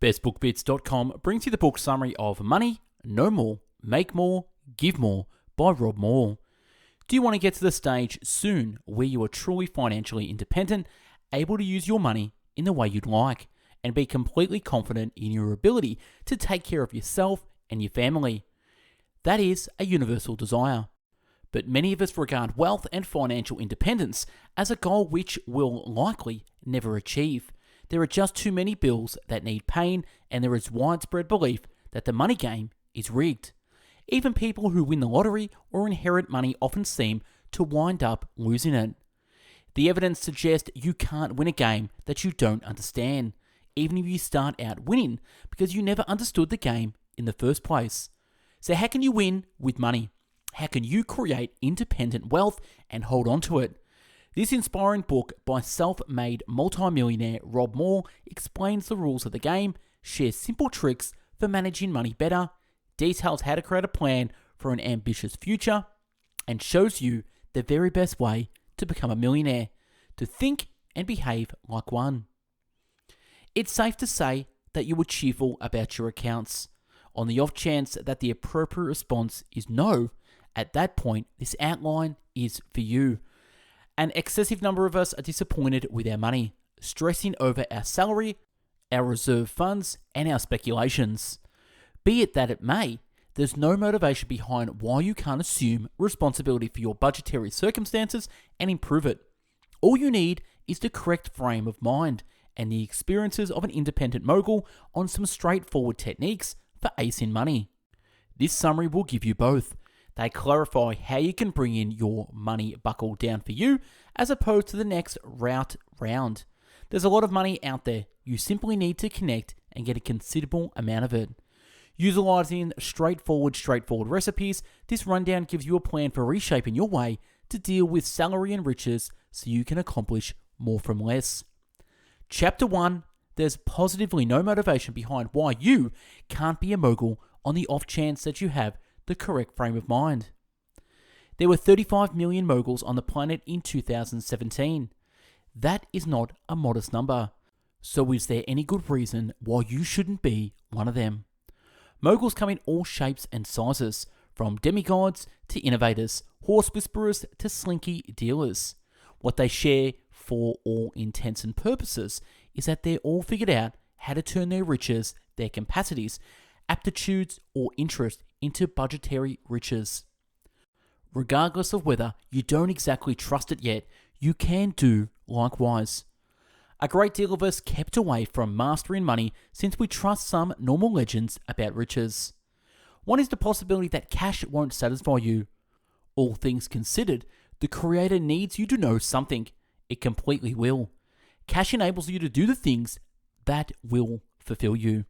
BestBookBits.com brings you the book summary of Money, Know More, Make More, Give More by Rob Moore. Do you want to get to the stage soon where you are truly financially independent, able to use your money in the way you'd like, and be completely confident in your ability to take care of yourself and your family? That is a universal desire. But many of us regard wealth and financial independence as a goal which we'll likely never achieve. There are just too many bills that need paying, and there is widespread belief that the money game is rigged. Even people who win the lottery or inherit money often seem to wind up losing it. The evidence suggests you can't win a game that you don't understand, even if you start out winning, because you never understood the game in the first place. So how can you win with money? How can you create independent wealth and hold on to it? This inspiring book by self-made multimillionaire Rob Moore explains the rules of the game, shares simple tricks for managing money better, details how to create a plan for an ambitious future, and shows you the very best way to become a millionaire, to think and behave like one. It's safe to say that you were cheerful about your accounts. On the off chance that the appropriate response is no, at that point, this outline is for you. An excessive number of us are disappointed with our money, stressing over our salary, our reserve funds, and our speculations. Be it that it may, there's no motivation behind why you can't assume responsibility for your budgetary circumstances and improve it. All you need is the correct frame of mind and the experiences of an independent mogul on some straightforward techniques for acing money. This summary will give you both. They clarify how you can bring in your money buckle down for you as opposed to the next round. There's a lot of money out there. You simply need to connect and get a considerable amount of it. Utilizing straightforward recipes, this rundown gives you a plan for reshaping your way to deal with salary and riches so you can accomplish more from less. Chapter 1, there's positively no motivation behind why you can't be a mogul on the off chance that you have the correct frame of mind. There were 35 million moguls on the planet in 2017. That is not a modest number. So is there any good reason why you shouldn't be one of them? Moguls come in all shapes and sizes, from demigods to innovators, horse whisperers to slinky dealers. What they share, for all intents and purposes, is that they're all figured out how to turn their riches, their capacities, aptitudes, or interest into budgetary riches. Regardless of whether you don't exactly trust it yet, you can do likewise. A great deal of us kept away from mastering money since we trust some normal legends about riches. One is the possibility that cash won't satisfy you. All things considered, the Creator needs you to know something. It completely will. Cash enables you to do the things that will fulfill you.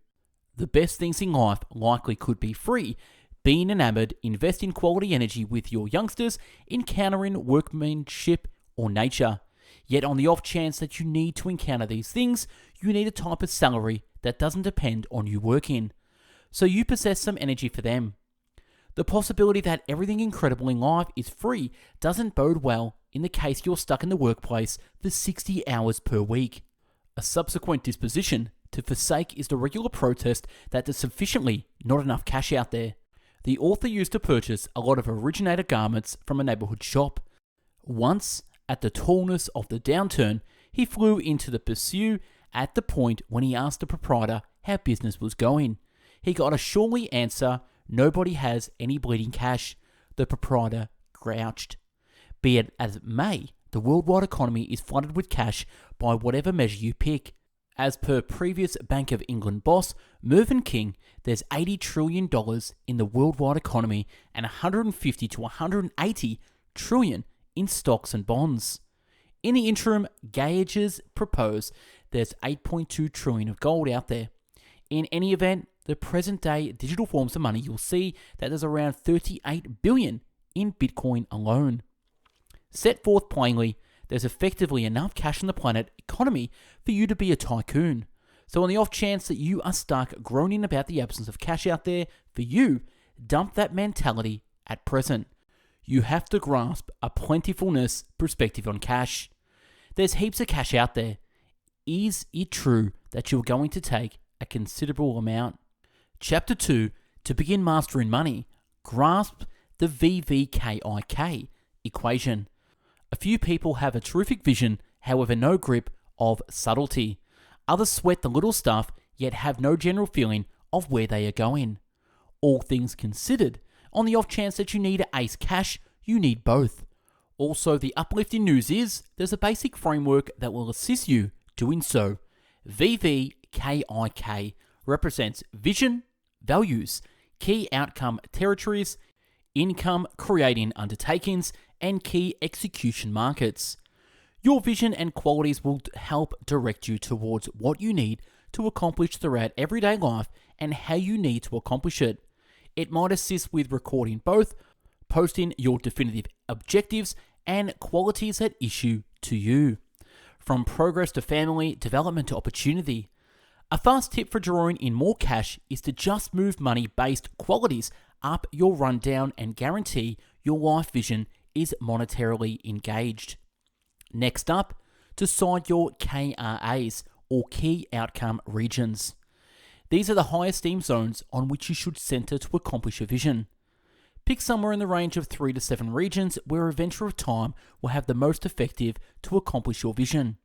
The best things in life likely could be free. Being enamored, invest in quality energy with your youngsters, encountering workmanship or nature. Yet on the off chance that you need to encounter these things, you need a type of salary that doesn't depend on you working. So you possess some energy for them. The possibility that everything incredible in life is free doesn't bode well in the case you're stuck in the workplace for 60 hours per week. A subsequent disposition to forsake is the regular protest that there's sufficiently not enough cash out there. The author used to purchase a lot of originator garments from a neighborhood shop. Once, at the tallness of the downturn, he flew into the pursuit at the point when he asked the proprietor how business was going. He got a surely answer, "Nobody has any bleeding cash." The proprietor grouched. Be it as it may, the worldwide economy is flooded with cash by whatever measure you pick. As per previous Bank of England boss Mervyn King, there's $80 trillion in the worldwide economy and $150 to $180 trillion in stocks and bonds. In the interim, gauges propose there's $8.2 trillion of gold out there. In any event, the present-day digital forms of money, you'll see that there's around $38 billion in Bitcoin alone. Set forth plainly, there's effectively enough cash in the planet economy for you to be a tycoon. So on the off chance that you are stuck groaning about the absence of cash out there for you, dump that mentality at present. You have to grasp a plentifulness perspective on cash. There's heaps of cash out there. Is it true that you're going to take a considerable amount. Chapter 2, to begin mastering money, grasp the VVKIK equation. A few people have a terrific vision, however no grip of subtlety. Others sweat the little stuff, yet have no general feeling of where they are going. All things considered, on the off chance that you need an ace cash, you need both. Also, the uplifting news is there's a basic framework that will assist you doing so. VVKIK represents vision, values, key outcome territories, income creating undertakings, and key execution markets. Your vision and qualities will help direct you towards what you need to accomplish throughout everyday life and how you need to accomplish it. It might assist with recording both, posting your definitive objectives and qualities at issue to you. From progress to family, development to opportunity. A fast tip for drawing in more cash is to just move money-based qualities up your rundown and guarantee your life vision is monetarily engaged. Next up, decide your KRAs or key outcome regions. These are the high esteem zones on which you should center to accomplish your vision. Pick somewhere in the range of 3 to 7 regions where a venture of time will have the most effective to accomplish your vision.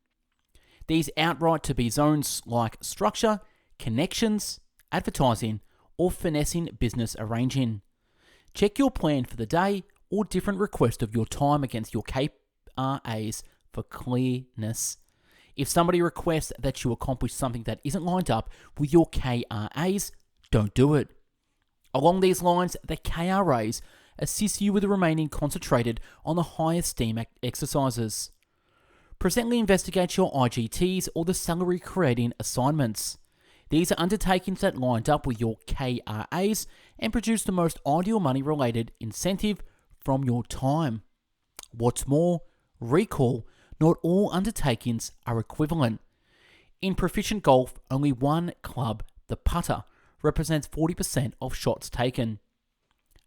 These outright to be zones like structure, connections, advertising, or finessing business arranging. Check your plan for the day or different request of your time against your KRAs for clearness. If somebody requests that you accomplish something that isn't lined up with your KRAs, don't do it. Along these lines, the KRAs assist you with remaining concentrated on the highest esteem exercises. Presently investigate your IGTs or the salary creating assignments. These are undertakings that lined up with your KRAs and produce the most ideal money related incentive from your time. What's more, recall, not all undertakings are equivalent. In proficient golf, only one club, the putter, represents 40% of shots taken.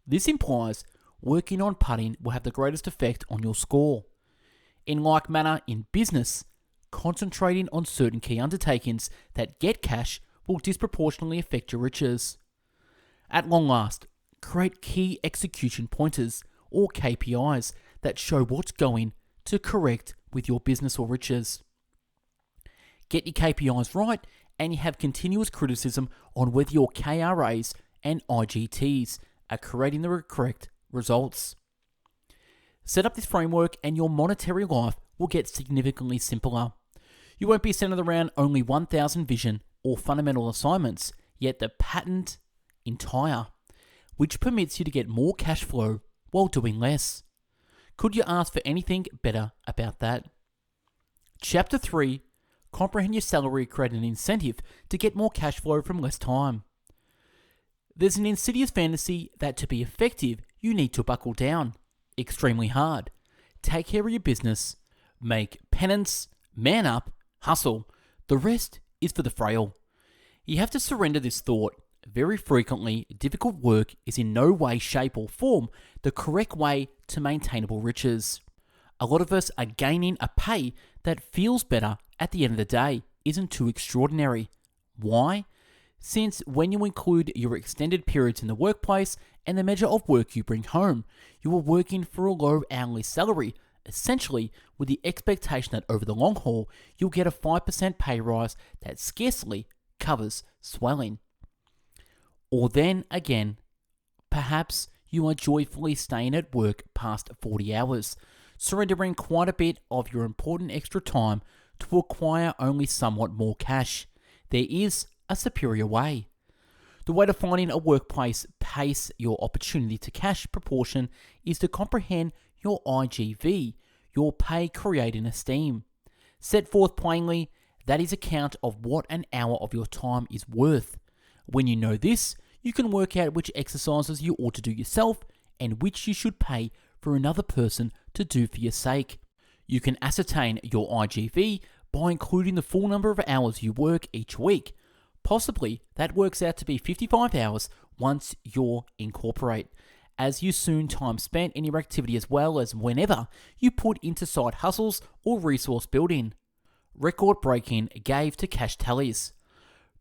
This implies working on putting will have the greatest effect on your score. In like manner, in business, concentrating on certain key undertakings that get cash will disproportionately affect your riches. At long last, create key execution pointers or KPIs that show what's going to correct with your business or riches. Get your KPIs right and you have continuous criticism on whether your KRAs and IGTs are creating the correct results. Set up this framework and your monetary life will get significantly simpler. You won't be centered around only 1,000 vision or fundamental assignments, yet the patterned entire, which permits you to get more cash flow while doing less. Could you ask for anything better about that? Chapter 3, comprehend your salary, create an incentive to get more cash flow from less time. There's an insidious fantasy that to be effective, you need to buckle down extremely hard, take care of your business, make penance, man up, hustle. The rest is for the frail. You have to surrender this thought. Very frequently, difficult work is in no way, shape, or form the correct way to maintainable riches. A lot of us are gaining a pay that feels better at the end of the day, isn't too extraordinary. Why? Since when you include your extended periods in the workplace and the measure of work you bring home, you are working for a low hourly salary, essentially with the expectation that over the long haul, you'll get a 5% pay rise that scarcely covers swelling. Or then again, perhaps you are joyfully staying at work past 40 hours, surrendering quite a bit of your important extra time to acquire only somewhat more cash. There is a superior way. The way to finding a workplace pace your opportunity to cash proportion is to comprehend your IGV, your pay creating esteem. Set forth plainly, that is a count of what an hour of your time is worth. When you know this, you can work out which exercises you ought to do yourself and which you should pay for another person to do for your sake. You can ascertain your IGV by including the full number of hours you work each week. Possibly that works out to be 55 hours once you incorporate, as you soon time spent in your activity as well as whenever you put into side hustles or resource building. Record breaking gave to cash tallies.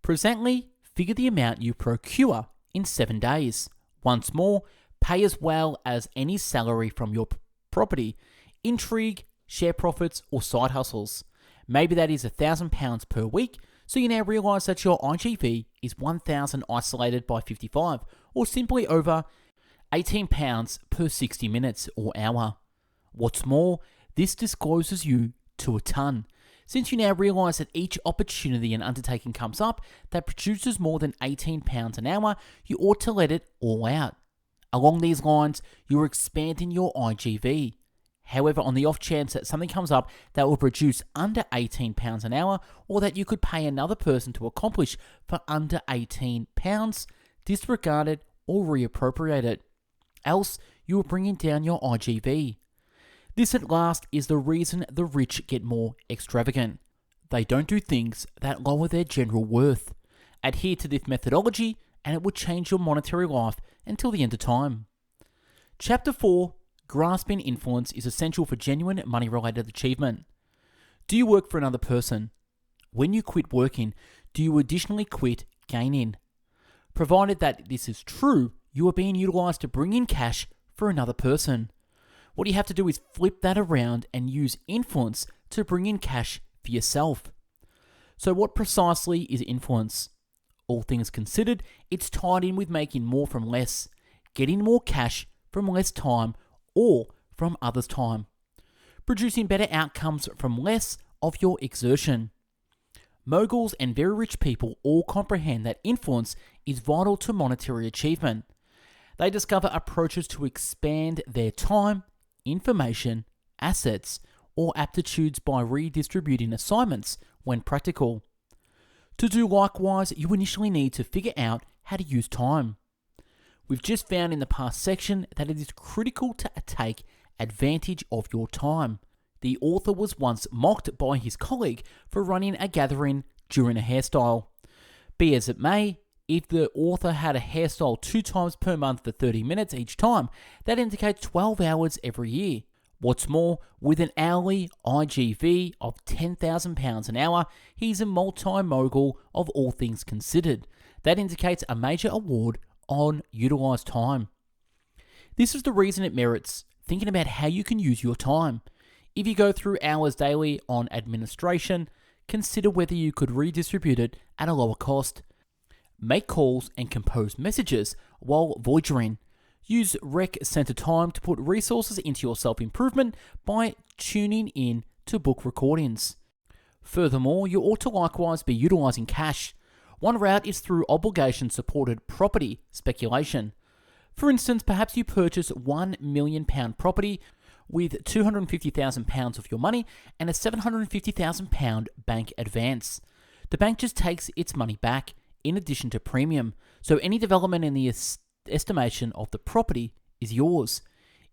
Presently, figure the amount you procure in 7 days. Once more, pay as well as any salary from your property, intrigue, share profits, or side hustles. Maybe that is £1,000 per week, so you now realise that your IGV is 1,000 isolated by 55, or simply over £18 per 60 minutes or hour. What's more, this discloses you to a ton, since you now realise that each opportunity and undertaking comes up that produces more than £18 an hour, you ought to let it all out. Along these lines, you're expanding your IGV. However, on the off chance that something comes up that will produce under £18 an hour, or that you could pay another person to accomplish for under £18, disregard it or reappropriate it. Else, you are bringing down your IGV. This at last is the reason the rich get more extravagant. They don't do things that lower their general worth. Adhere to this methodology and it will change your monetary life until the end of time. Chapter 4, Grasping Influence is essential for genuine money-related achievement. Do you work for another person? When you quit working, do you additionally quit gaining? Provided that this is true, you are being utilized to bring in cash for another person. What you have to do is flip that around and use influence to bring in cash for yourself. So what precisely is influence? All things considered, it's tied in with making more from less, getting more cash from less time or from others' time, producing better outcomes from less of your exertion. Moguls and very rich people all comprehend that influence is vital to monetary achievement. They discover approaches to expand their time, information, assets, or aptitudes by redistributing assignments when practical. To do likewise, you initially need to figure out how to use time. We've just found in the past section that it is critical to take advantage of your time. The author was once mocked by his colleague for running a gathering during a hairstyle. Be as it may, if the author had a hairstyle 2 times per month for 30 minutes each time, that indicates 12 hours every year. What's more, with an hourly IGV of £10,000 an hour, he's a multi-mogul of all things considered. That indicates a major award on utilised time. This is the reason it merits thinking about how you can use your time. If you go through hours daily on administration, consider whether you could redistribute it at a lower cost. Make calls and compose messages while voyaging. Use rec center time to put resources into your self-improvement by tuning in to book recordings. Furthermore, you ought to likewise be utilizing cash. One route is through obligation-supported property speculation. For instance, perhaps you purchase £1 million property with £250,000 of your money and a £750,000 bank advance. The bank just takes its money back in addition to premium, so any development in the estimation of the property is yours.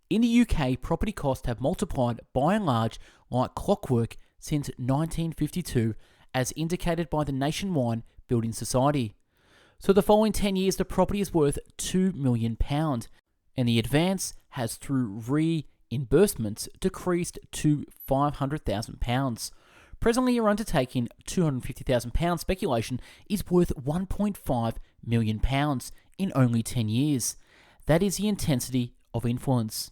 In the UK, property costs have multiplied by and large like clockwork since 1952, as indicated by the Nationwide Building Society. So the following 10 years, the property is worth £2 million, and the advance has, through reimbursements, decreased to £500,000. Presently, your undertaking £250,000 speculation is worth £1.5 million in only 10 years. That is the intensity of influence.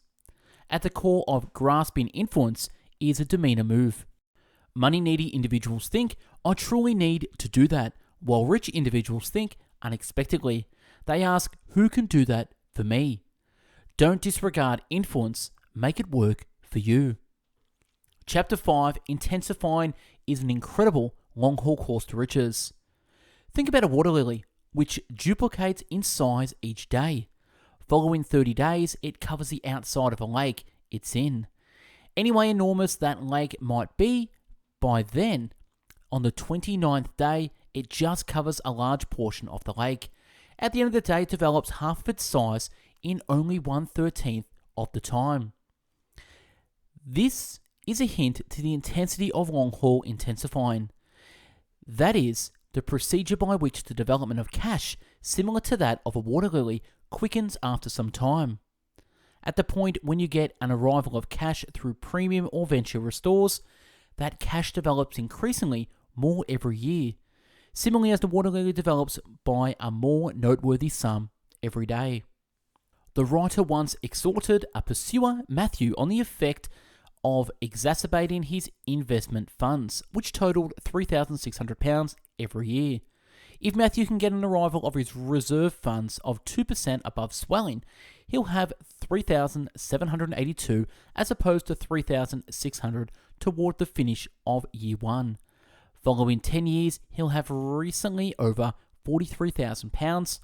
At the core of grasping influence is a demeanor move. Money-needy individuals think, I truly need to do that, while rich individuals think unexpectedly. They ask, who can do that for me? Don't disregard influence, make it work for you. Chapter 5, Intensifying is an incredible long-haul course to riches. Think about a water lily, which duplicates in size each day. Following 30 days, it covers the outside of a lake it's in. Any way enormous that lake might be, by then, on the 29th day, it just covers a large portion of the lake. At the end of the day, it develops half of its size in only 1/13 of the time. This is a hint to the intensity of long-haul intensifying. That is, the procedure by which the development of cash, similar to that of a water lily, quickens after some time. At the point when you get an arrival of cash through premium or venture restores, that cash develops increasingly more every year. similarly as the water lily develops by a more noteworthy sum every day. The writer once exhorted a pursuer, Matthew, on the effect of exacerbating his investment funds, which totaled £3,600 every year. If Matthew can get an arrival of his reserve funds of 2% above swelling, he'll have $3,782 as opposed to $3,600 toward the finish of year 1. Following 10 years, he'll have recently over £43,000.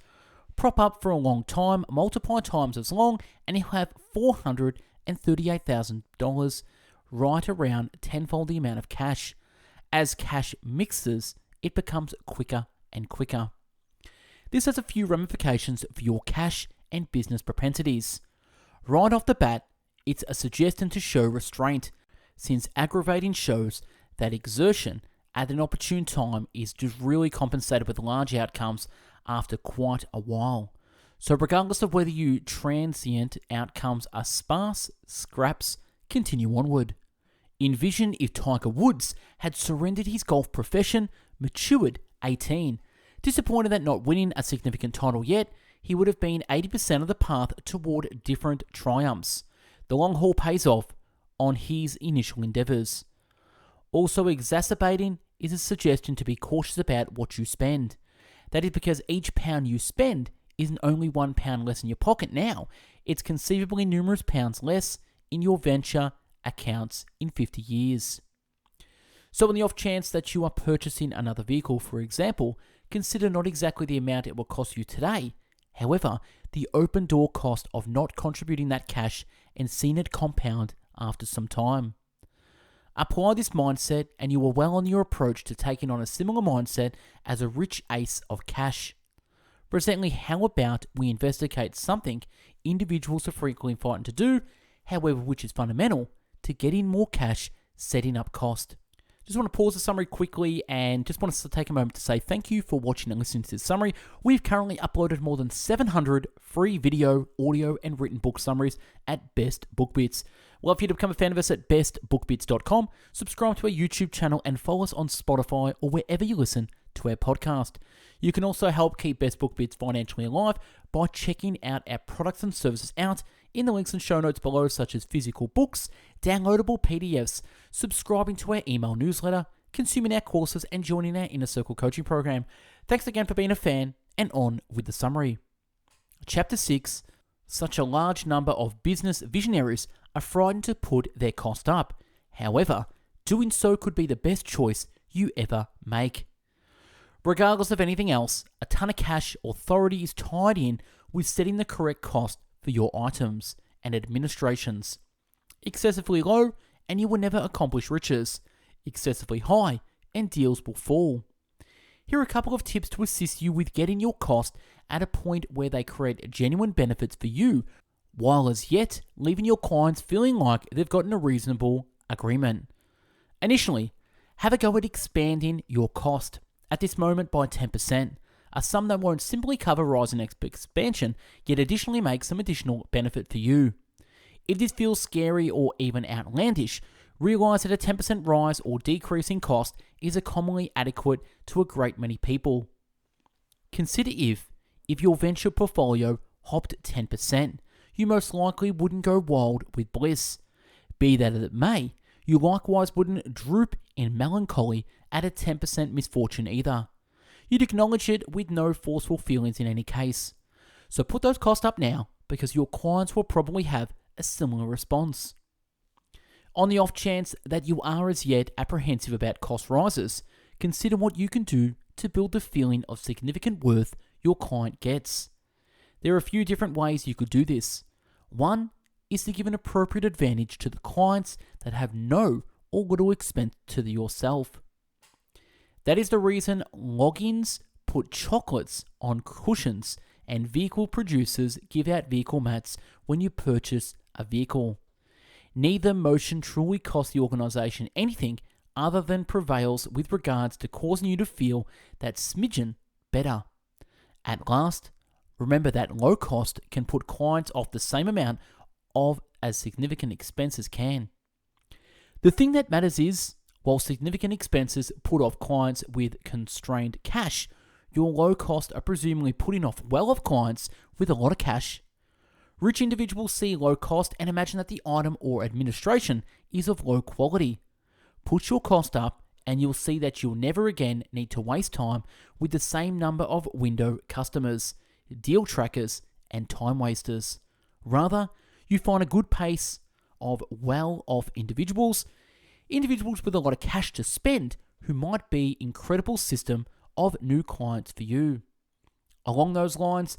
Prop up for a long time, multiply times as long, and he'll have $438,000, right around tenfold the amount of cash. As cash mixes, it becomes quicker and quicker. This has a few ramifications for your cash and business propensities. Right off the bat, it's a suggestion to show restraint, since aggravating shows that exertion at an opportune time is just really compensated with large outcomes after quite a while. So regardless of whether you transient outcomes are sparse, scraps continue onward. Envision if Tiger Woods had surrendered his golf profession, matured 18. Disappointed that not winning a significant title yet, he would have been 80% of the path toward different triumphs. The long haul pays off on his initial endeavors. Also exacerbating is a suggestion to be cautious about what you spend. That is because each pound you spend isn't only £1 less in your pocket now, it's conceivably numerous pounds less in your venture accounts in 50 years. So in the off chance that you are purchasing another vehicle, for example, consider not exactly the amount it will cost you today, however, the open door cost of not contributing that cash and seeing it compound after some time. Apply this mindset and you are well on your approach to taking on a similar mindset as a rich ace of cash. Presently, how about we investigate something individuals are frequently fighting to do, however, which is fundamental to getting more cash, setting up cost. Just want to pause the summary quickly and just want to take a moment to say thank you for watching and listening to this summary. We've currently uploaded more than 700 free video, audio, and written book summaries at Best Book Bits. We'd love for you to become a fan of us at bestbookbits.com, subscribe to our YouTube channel, and follow us on Spotify or wherever you listen to our podcast. You can also help keep Best Book Bits financially alive by checking out our products and services out in the links and show notes below, such as physical books, downloadable PDFs, subscribing to our email newsletter, consuming our courses, and joining our Inner Circle coaching program. Thanks again for being a fan, and on with the summary. Chapter 6. Such a large number of business visionaries are frightened to put their cost up. However, doing so could be the best choice you ever make. Regardless of anything else, a ton of cash authority is tied in with setting the correct cost for your items and administrations. Excessively low, and you will never accomplish riches. Excessively high, and deals will fall. Here are a couple of tips to assist you with getting your cost at a point where they create genuine benefits for you, while as yet leaving your clients feeling like they've gotten a reasonable agreement. Initially, have a go at expanding your cost, at this moment by 10%, a sum that won't simply cover rising expansion, yet additionally make some additional benefit for you. If this feels scary or even outlandish, realize that a 10% rise or decrease in cost is commonly adequate to a great many people. Consider if your venture portfolio hopped 10%, you most likely wouldn't go wild with bliss. Be that as it may, you likewise wouldn't droop in melancholy at a 10% misfortune either. You'd acknowledge it with no forceful feelings in any case. So put those costs up now, because your clients will probably have a similar response. On the off chance that you are as yet apprehensive about cost rises, consider what you can do to build the feeling of significant worth your client gets. There are a few different ways you could do this. One is to give an appropriate advantage to the clients that have no or little expense to yourself. That is the reason logins put chocolates on cushions and vehicle producers give out vehicle mats when you purchase a vehicle. Neither motion truly costs the organization anything other than prevails with regards to causing you to feel that smidgen better. At last, remember that low cost can put clients off the same amount of as significant expenses can. The thing that matters is While significant expenses put off clients with constrained cash, your low costs are presumably putting off well-off clients with a lot of cash. Rich individuals see low cost and imagine that the item or administration is of low quality. Put your cost up and you'll see that you'll never again need to waste time with the same number of window customers, deal trackers, and time wasters. Rather, you find a good pace of well-off individuals with a lot of cash to spend who might be incredible system of new clients for you. Along those lines,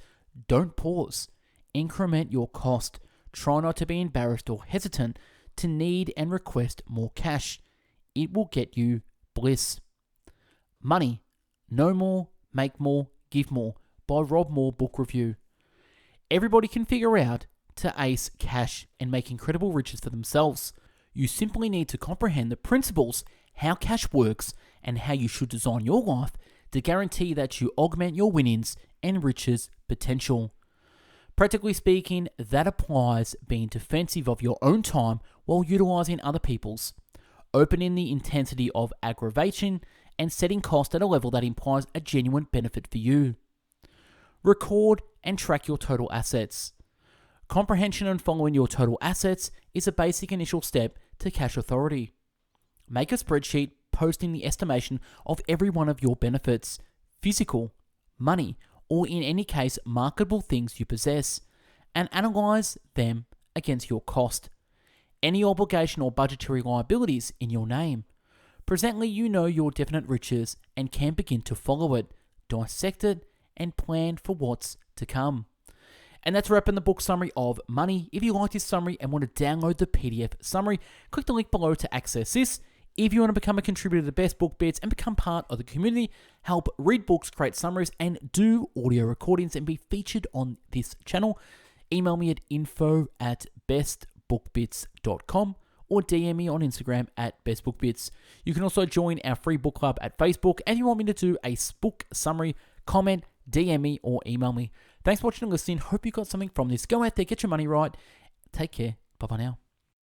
don't pause. Increment your cost. Try not to be embarrassed or hesitant to need and request more cash. It will get you bliss. Money. Know more, make more, give more by Rob Moore Book Review. Everybody can figure out to ace cash and make incredible riches for themselves. You simply need to comprehend the principles, how cash works, and how you should design your life to guarantee that you augment your winnings and riches potential. Practically speaking, that applies being defensive of your own time while utilizing other people's, opening the intensity of aggravation, and setting cost at a level that implies a genuine benefit for you. Record and track your total assets. Comprehension and following your total assets is a basic initial step to cash authority. Make a spreadsheet posting the estimation of every one of your benefits, physical, money, or in any case marketable things you possess, and analyze them against your cost. Any obligation or budgetary liabilities in your name. Presently, you know your definite riches and can begin to follow it, dissect it, and plan for what's to come. And that's wrapping the book summary of Money. If you like this summary and want to download the PDF summary, click the link below to access this. If you want to become a contributor to Best Book Bits and become part of the community, help read books, create summaries, and do audio recordings and be featured on this channel, email me at info@bestbookbits.com or DM me on Instagram at bestbookbits. You can also join our free book club at Facebook, and if you want me to do a book summary, comment, DM me or email me. Thanks for watching and listening. Hope you got something from this. Go out there, get your money right. Take care. Bye-bye now.